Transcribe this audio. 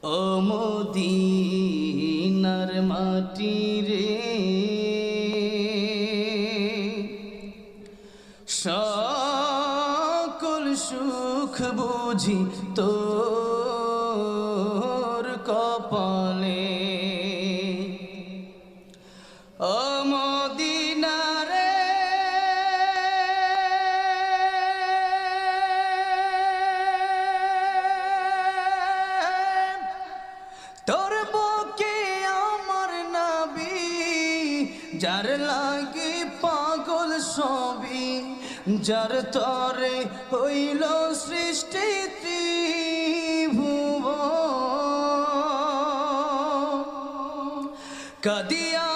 ও মদিনার মাটি রে, সকল সুখ বুঝি তোর কপালে। ও মদিনা রে, তোর বুকে আমার নবী, যার লাগি পাগল সবই, যার তরে হইল সৃষ্টি ত্রিভুবন। কাদিয়া